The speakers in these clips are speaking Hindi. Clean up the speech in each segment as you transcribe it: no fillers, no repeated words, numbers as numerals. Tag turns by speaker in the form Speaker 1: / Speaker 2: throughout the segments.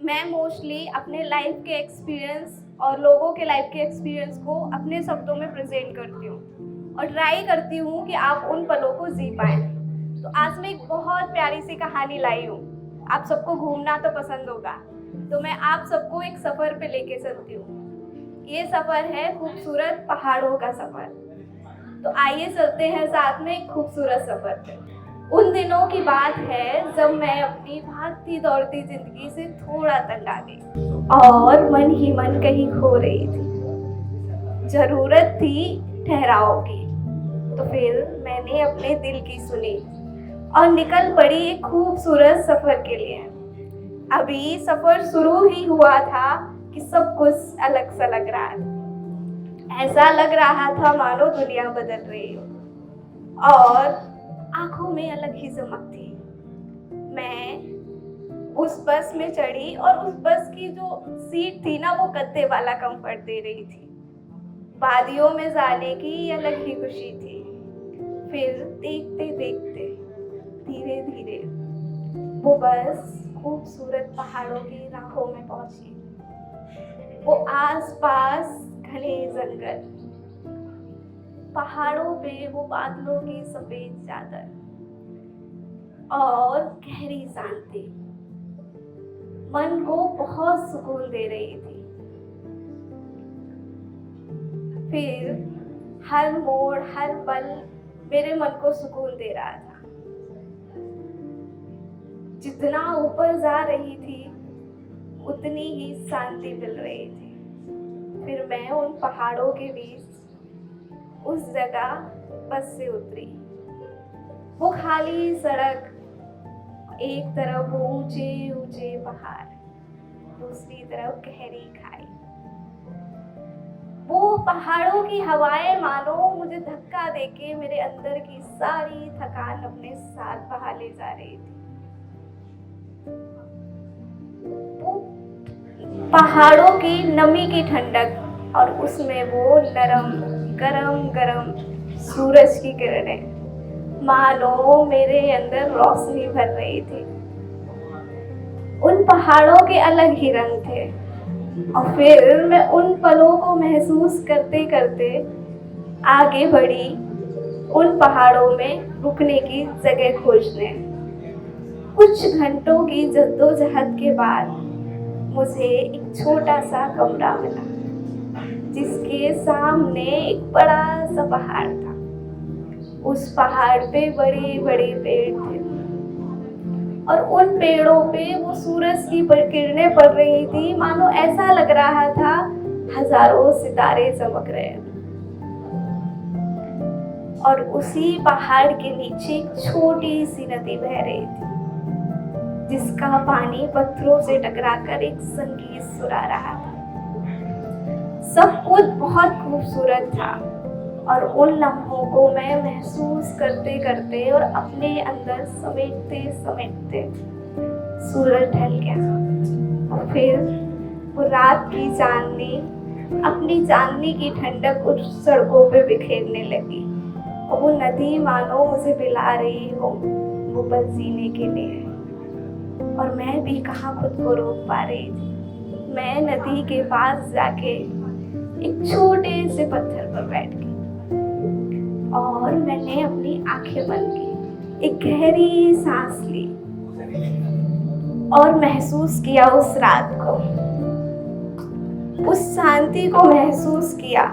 Speaker 1: मैं मोस्टली अपने लाइफ के एक्सपीरियंस और लोगों के लाइफ के एक्सपीरियंस को अपने शब्दों में प्रेजेंट करती हूँ और ट्राई करती हूँ कि आप उन पलों को जी पाएँ। तो आज मैं एक बहुत प्यारी सी कहानी लाई हूँ। आप सबको घूमना तो पसंद होगा, तो मैं आप सबको एक सफ़र पे लेके चलती हूँ। ये सफ़र है खूबसूरत पहाड़ों का सफ़र। तो आइए चलते हैं साथ में एक खूबसूरत सफ़र पे। उन दिनों की बात है जब मैं अपनी भागती दौड़ती जिंदगी से थोड़ा तंग आ गई और मन ही मन कहीं खो रही थी। जरूरत थी ठहराव की। तो फिर मैंने अपने दिल की सुनी और निकल पड़ी एक खूबसूरत सफर के लिए। अभी सफर शुरू ही हुआ था कि सब कुछ अलग सा लग रहा था। ऐसा लग रहा था मानो दुनिया बदल रही हो और आंखों में अलग ही चमक थी। मैं उस बस में चढ़ी और उस बस की जो सीट थी ना, वो गद्दे वाला कंफर्ट दे रही थी। वादियों में जाने की अलग ही खुशी थी। फिर देखते देखते धीरे धीरे वो बस खूबसूरत पहाड़ों की राहों में पहुंची। वो आसपास घने जंगल, पहाड़ों पे वो बादलों की सफेद चादर और गहरी शांति मन को बहुत सुकून दे रही थी। फिर हर मोड़, हर पल मेरे मन को सुकून दे रहा था। जितना ऊपर जा रही थी उतनी ही शांति मिल रही थी। फिर मैं उन पहाड़ों के बीच उस जगह बस से उतरी। वो खाली सड़क, एक तरफ ऊंचे ऊंचे पहाड़, दूसरी तरफ गहरी खाई। वो पहाड़ों की हवाएं मानो मुझे धक्का देके मेरे अंदर की सारी थकान अपने साथ बहा ले जा रही थी। वो पहाड़ों की नमी की ठंडक और उसमें वो नरम गरम गरम सूरज की किरणें मानो मेरे अंदर रोशनी भर रही थी। उन पहाड़ों के अलग ही रंग थे और फिर मैं उन पलों को महसूस करते करते आगे बढ़ी, उन पहाड़ों में रुकने की जगह खोजने। कुछ घंटों की जद्दोजहद के बाद मुझे एक छोटा सा कमरा मिला, जिसके सामने एक बड़ा सा पहाड़ था। उस पहाड़ पे बड़े बड़े पेड़ थे और उन पेड़ों पे वो सूरज की किरणें पड़ रही थी मानो ऐसा लग रहा था हजारों सितारे चमक रहे हैं। और उसी पहाड़ के नीचे एक छोटी सी नदी बह रही थी, जिसका पानी पत्थरों से टकराकर एक संगीत सुना रहा था। सब कुछ बहुत खूबसूरत था और उन लम्हों को मैं महसूस करते करते और अपने अंदर समेटते समेटते सूरज ढल गया। और फिर वो रात की चांदनी अपनी चांदनी की ठंडक उस सड़कों पे बिखेरने लगी और वो नदी मानो मुझे पिला रही हो वो पल जीने के लिए। और मैं भी कहाँ खुद को रोक पा रही थी। मैं नदी के पास जाके एक छोटे से पत्थर पर बैठ गई और मैंने अपनी आंखें बंद की, एक गहरी सांस ली और महसूस किया उस रात को, उस शांति को महसूस किया।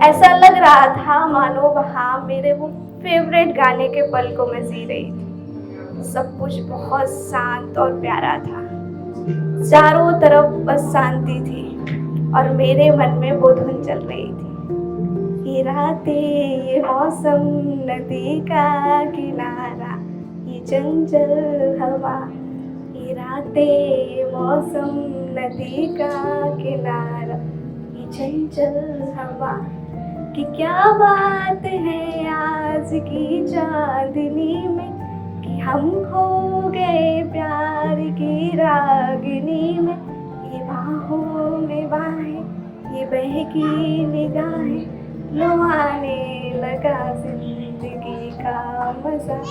Speaker 1: ऐसा लग रहा था मानो वहाँ मेरे वो फेवरेट गाने के पल को मैं जी रही थी। सब कुछ बहुत शांत और प्यारा था। चारों तरफ बस शांति थी और मेरे मन में वो धुन चल रही थी। ये रातें, ये मौसम, नदी का किनारा, ये चंचल हवा। ये रातें, ये मौसम, नदी का किनारा, ये चंचल हवा। कि क्या बात है आज की चांदनी में कि हम खो गए प्यार की रागिनी में। ये बाहों में बाहें, ये बहकी निगाहें, लुभाने लगा जिंदगी का मजा।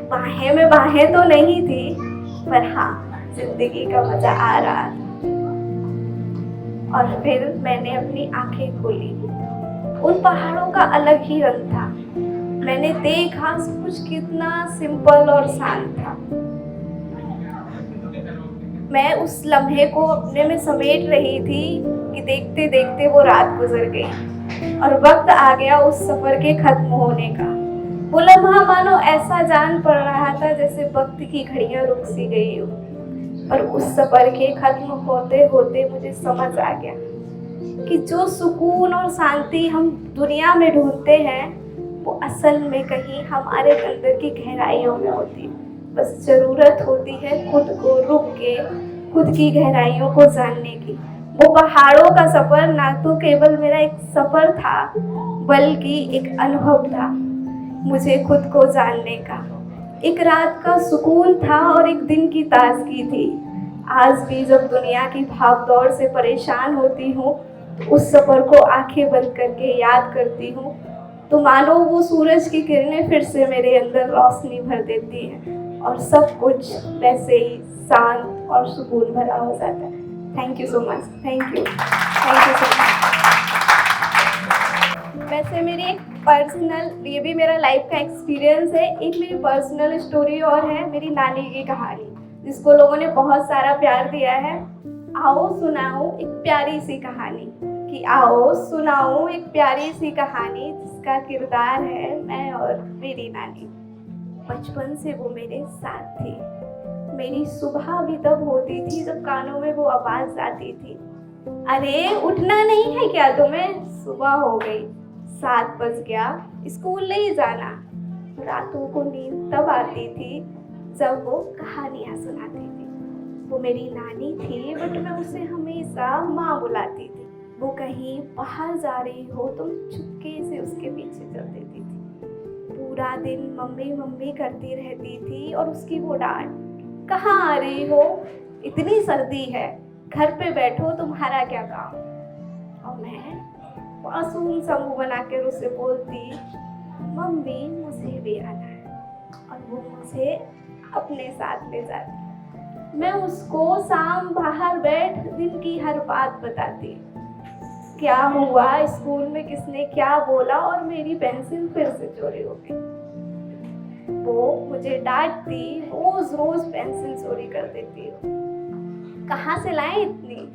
Speaker 1: बाहें में बाहें तो नहीं थी, पर हाँ जिंदगी का मजा आ रहा था। और फिर मैंने अपनी आंखें खोली। उन पहाड़ों का अलग ही रंग था। मैंने देखा सब कुछ कितना सिंपल और शांत था। मैं उस लम्हे को अपने में समेट रही थी कि देखते देखते वो रात गुजर गई और वक्त आ गया उस सफर के खत्म होने का। वो लम्हा मानो ऐसा जान पड़ रहा था जैसे वक्त की घड़ियां रुक सी गई हो। और उस सफर के खत्म होते होते मुझे समझ आ गया कि जो सुकून और शांति हम दुनिया में ढूंढते हैं वो असल में कहीं हमारे अंदर की गहराइयों में होती है। बस जरूरत होती है खुद को रुक के खुद की गहराइयों को जानने की। वो पहाड़ों का सफर ना तो केवल मेरा एक सफर था बल्कि एक अनुभव था मुझे खुद को जानने का। एक रात का सुकून था और एक दिन की ताजगी थी। आज भी जब दुनिया की भागदौड़ से परेशान होती हूँ तो उस सफर को आंखें बंद करके याद करती हूँ तो मानो वो सूरज की किरणें फिर से मेरे अंदर रोशनी भर देती हैं और सब कुछ वैसे ही शांत और सुकून भरा हो जाता है। Thank you so much. Thank you so much. वैसे मेरी एक पर्सनल, ये भी मेरा लाइफ का एक्सपीरियंस है, एक मेरी पर्सनल स्टोरी और है मेरी नानी की कहानी जिसको लोगों ने बहुत सारा प्यार दिया है। आओ सुनाऊं एक प्यारी सी कहानी कि आओ सुनाऊं एक प्यारी सी कहानी जिसका किरदार है मैं और मेरी नानी। बचपन से वो मेरे साथ थी। मेरी सुबह भी तब होती थी जब कानों में वो आवाज आती थी, अरे उठना नहीं है क्या तुम्हें, सुबह हो गई, 7 बज गया, स्कूल नहीं जाना। रातों को नींद तब आती थी जब वो कहानियाँ सुनाती थी। वो मेरी नानी थी बट मैं उसे हमेशा माँ बुलाती थी। वो कहीं बाहर जा रही हो तो मैं चुपके से उसके पीछे चल देती थी। पूरा दिन मम्मी मम्मी करती रहती थी और उसकी वो डांट, कहाँ आ रही हो, इतनी सर्दी है, घर पे बैठो, तुम्हारा क्या काम। और मैं मासूम सा मुंह बनाकर उसे बोलती, मम्मी मुझे भी आना है। और वो मुझे अपने साथ ले जाती। मैं उसको शाम बाहर बैठ दिन की हर बात बताती, क्या हुआ स्कूल में, किसने क्या बोला और मेरी पेंसिल फिर से चोरी हो गई। वो मुझे डांटती, रोज रोज पेंसिल चोरी कर देती हो, कहाँ से लाए इतनी।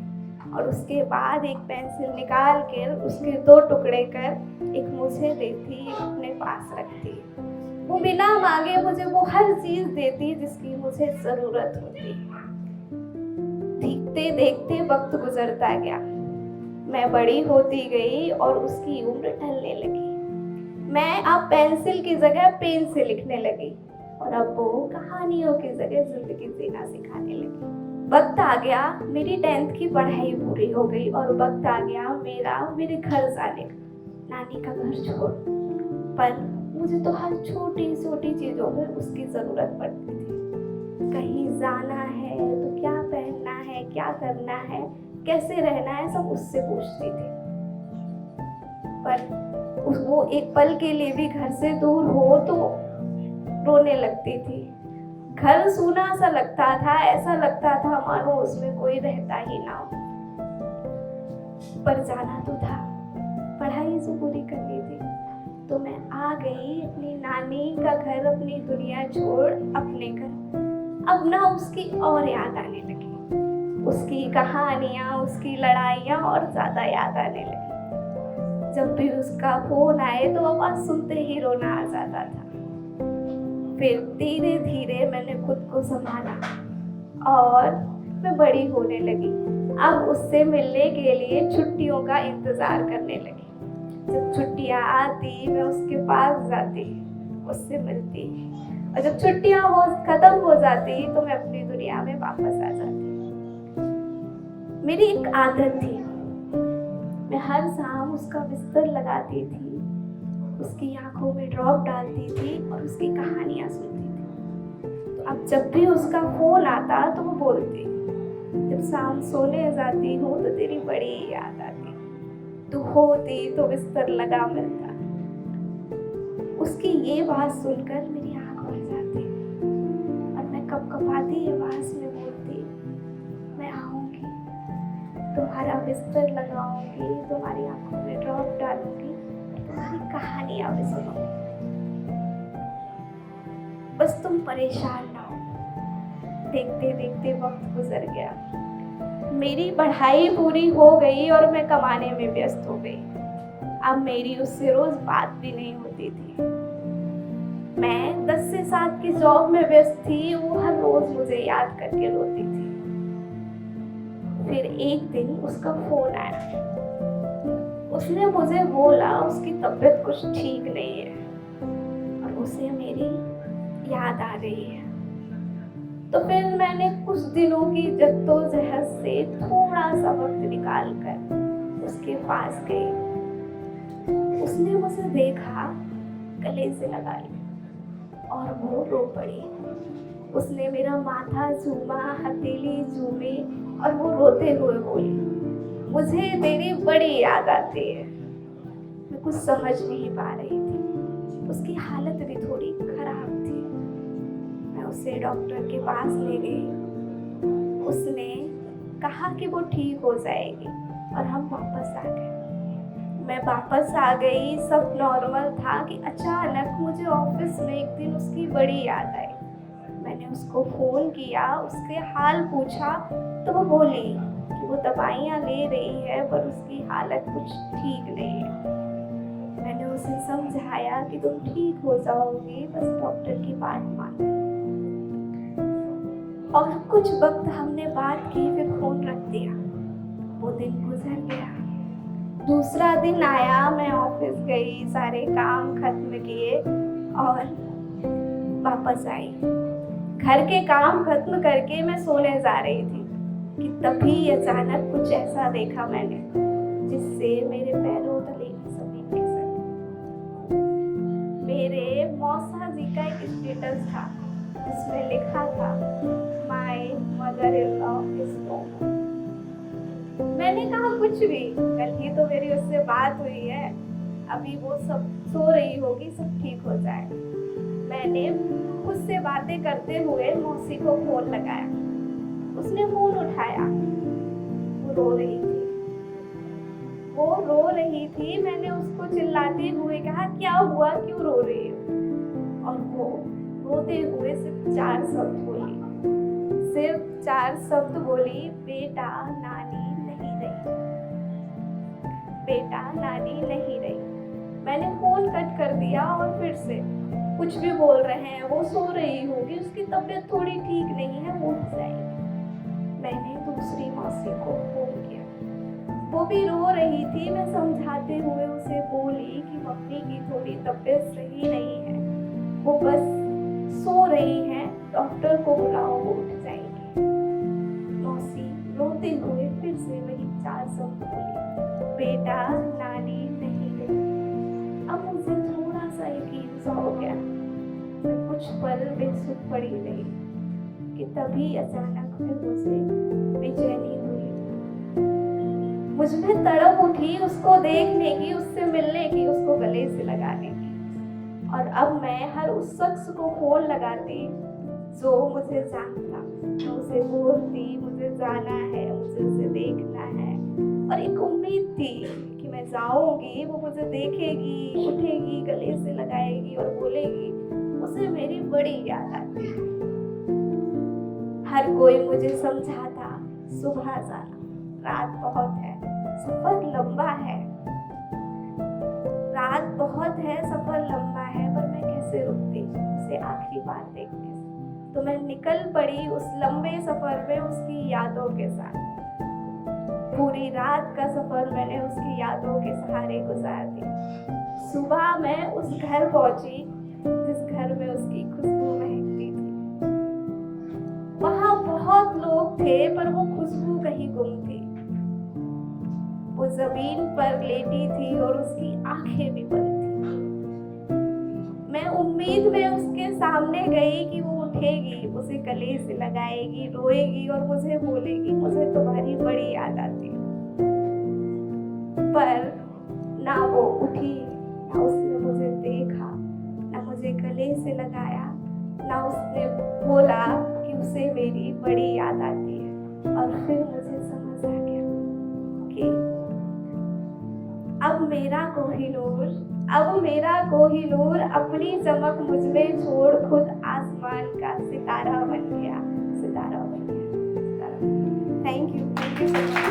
Speaker 1: और उसके बाद एक पेंसिल निकाल कर उसके 2 टुकड़े कर एक मुझे देती, एक अपने पास रखती। वो बिना मांगे मुझे वो हर चीज देती जिसकी मुझे जरूरत होती। देखते देखते वक्त गुजरता गया, मैं बड़ी होती गई और उसकी उम्र ढलने लगी। मैं अब पेंसिल की जगह पेन से लिखने लगी और अब वो कहानियों की जगह जिंदगी जीना सिखाने लगी। वक्त आ गया, मेरी 10th की पढ़ाई पूरी हो गई और वक्त आ गया मेरे घर जाने का, नानी का घर छोड़। पर मुझे तो हर छोटी छोटी चीज़ों में उसकी ज़रूरत पड़ती थी। कहीं जाना है तो क्या पहनना है, क्या करना है, कैसे रहना है, सब उससे पूछती थी। पर वो एक पल के लिए भी घर से दूर हो तो रोने लगती थी। घर सूना सा लगता था, ऐसा लगता था मानो उसमें कोई रहता ही ना हो। पर जाना तो था, पढ़ाई जो पूरी करनी थी, तो मैं आ गई अपनी नानी का घर, अपनी दुनिया छोड़ अपने घर। अब ना उसकी और याद आने लगी, उसकी कहानियाँ, उसकी लड़ाइयाँ और ज़्यादा याद आने लगी। जब भी उसका फोन आए तो आवाज़ सुनते ही रोना आ जाता था। फिर धीरे धीरे मैंने खुद को संभाला और मैं बड़ी होने लगी। अब उससे मिलने के लिए छुट्टियों का इंतज़ार करने लगी। जब छुट्टियाँ आती मैं उसके पास जाती, उससे मिलती, और जब छुट्टियाँ खत्म हो जाती तो मैं अपनी दुनिया में वापस आ जाती। मेरी एक आदत थी, मैं हर शाम उसका बिस्तर लगाती थी, उसकी आंखों में ड्रॉप डालती थी और उसकी कहानियाँ सुनती थी। तो अब जब भी उसका फोन आता तो वो बोलती, जब शाम सोने जाती हूँ तो तेरी बड़ी याद आती, तू होती तो बिस्तर लगा मिलता। उसकी ये बात सुनकर मेरी आँख भर जाती और मैं कपकपाती आवाज में बोलती, तुम्हारा बिस्तर लगाऊंगी, तुम्हारी आंखों में ड्रॉप डालूंगी, तुम्हारी कहानियां भी सुनूंगी, बस तुम परेशान ना हो। देखते देखते वक्त गुजर गया, मेरी पढ़ाई पूरी हो गई और मैं कमाने में व्यस्त हो गई। अब मेरी उससे रोज बात भी नहीं होती थी। मैं 10 से 7 की जॉब में व्यस्त थी, वो हर रोज मुझे याद करके रोती थी। फिर एक दिन उसका फोन आया, उसने मुझे बोला उसकी तबीयत कुछ ठीक नहीं है और उसे मेरी याद आ रही है। तो फिर मैंने कुछ दिनों की जद्दोजहद से थोड़ा सा वक्त निकाल कर उसके पास गई। उसने मुझे देखा, गले से लगा लिया और वो रो पड़ी। उसने मेरा माथा चूमा, हथेली चूमी और वो रोते हुए बोली, मुझे तेरी बड़ी याद आती है। मैं कुछ समझ नहीं पा रही थी, उसकी हालत भी थोड़ी खराब थी। मैं उसे डॉक्टर के पास ले गई। उसने कहा कि वो ठीक हो जाएगी और हम वापस आ गए। मैं वापस आ गई, सब नॉर्मल था कि अचानक मुझे ऑफिस में एक दिन उसकी बड़ी याद आई। मैंने उसको फ़ोन किया, उसके हाल पूछा तो वो बोली कि वो दवाइयाँ ले रही है पर उसकी हालत कुछ ठीक नहीं है। मैंने उसे समझाया कि तुम ठीक हो जाओगी, बस डॉक्टर की बात मानो। और कुछ वक्त हमने बात की, फिर फ़ोन रख दिया। वो दिन गुजर गया। दूसरा दिन आया, मैं ऑफिस गई, सारे काम खत्म किए और वापस आई। घर के काम खत्म करके मैं सोने जा रही थी कि तभी अचानक कुछ ऐसा देखा मैंने जिससे मेरे पैरों तले की जमीन खिसक। मेरे मौसा जी का एक स्टेटस था जिसमें लिखा था, my mother in law is no more. मैंने कहा कुछ भी, कल ही तो मेरी उससे बात हुई है, अभी वो सब सो रही होगी, सब ठीक हो जाए। मैंने उससे बातें करते हुए मौसी को फोन लगाया। उसने फोन उठाया, वो रो रही थी। मैंने उसको चिल्लाते हुए कहा, क्या हुआ, क्यों रो रही हो? और वो रोते हुए सिर्फ 4 शब्द बोली, बेटा नानी नहीं रही, बेटा नानी नहीं रही। मैंने फोन कट कर दिया और फिर से कुछ भी बोल रहे हैं, वो सो रही होगी, उसकी तबीयत थोड़ी ठीक नहीं है, वो उठ जाएगी। मैंने दूसरी मौसी को फोन किया, वो भी रो रही थी। मैं समझाते हुए उसे बोली कि मम्मी की थोड़ी तबीयत सही नहीं है, वो बस सो रही है, डॉक्टर को बुलाओ, वो उठ जाएगी। मौसी रोते हुए फिर से वही 4 शब्द बोली, बेटा नानी नहीं रही। अब मुझे थोड़ा सा यकीन सा हो गया। मैं कुछ पल बेसुध पड़ी रही कि तभी अचानक फिर मुझे बेचैनी हुई। मुझमें तड़प उठी उसको देखने की, उससे मिलने की, उसको गले से लगाने की। और अब मैं हर उस शख्स को फोन लगाती जो मुझे जानता, मैं उसे बोलती मुझे जाना है, मुझे उसे देखना है। और एक उम्मीद थी कि मैं जाऊंगी, वो मुझे देखेगी, उठेगी, गले से लगाएगी और बोलेगी, उसे मेरी बड़ी याद आती है। हर कोई मुझे समझाता, सुबह जाना, रात बहुत है, सफर लंबा है, रात बहुत है, सफर लंबा है, पर मैं कैसे रुकती उसे आखिरी बार देखने से। तो मैं निकल पड़ी उस लंबे सफर में उसकी यादों के साथ। पूरी रात का सफर मैंने उसकी यादों के सहारे गुजार दी। सुबह मैं उस घर पहुंची जिस घर में उसकी खुशबू महकती थी। वहां बहुत लोग थे पर वो खुशबू कहीं गुम थी। वो जमीन पर लेटी थी और उसकी आंखें भी बंद थी। मैं उम्मीद में उसके सामने गई कि वो उठेगी, उसे गले से लगाएगी, रोएगी और मुझे बोलेगी, मुझे तुम्हारी बड़ी याद आती है। पर ना वो उठी, ना उसने मुझे देखा, ना मुझे गले से लगाया, ना उसने बोला कि उसे मेरी बड़ी याद आती है। और फिर मुझे समझ आ गया कोहिनूर अपनी चमक मुझ में छोड़ खुद आसमान का सितारा बन गया, सितारा बन गया, सितारा। Thank you so much.